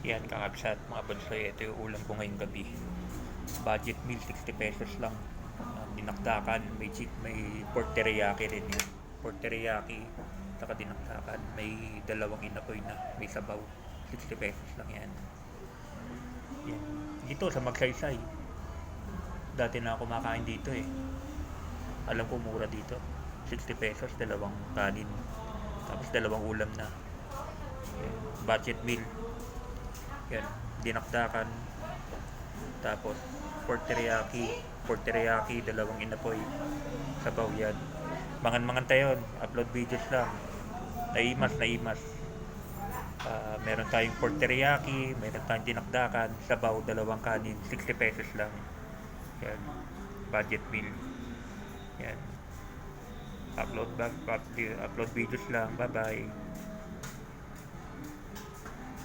Yan, kakabsat mga bonsoy. Ito yung ulam ko ngayong gabi. Budget meal, 60 pesos lang. Dinakdakan, may pork teriyaki rin yan. Pork teriyaki, saka dinakdakan. May dalawang inapoy na, may sabaw. 60 pesos lang yan. Yan. Dito sa Magsaysay. Dati na ako kumakain dito eh. Alam ko mura dito. 60 pesos, dalawang kanin. Tapos dalawang ulam na. Yan. Budget meal. Yan, dinakdakan. Tapos pork teriyaki, dalawang inapoy, sabaw yan. Mangan-mangan tayo, upload videos lang. Naimas. Meron tayong pork teriyaki, meron tayong dinakdakan, sabaw, dalawang kanin, 60 pesos lang. Yan, budget meal. Yan. Upload videos lang. Bye bye.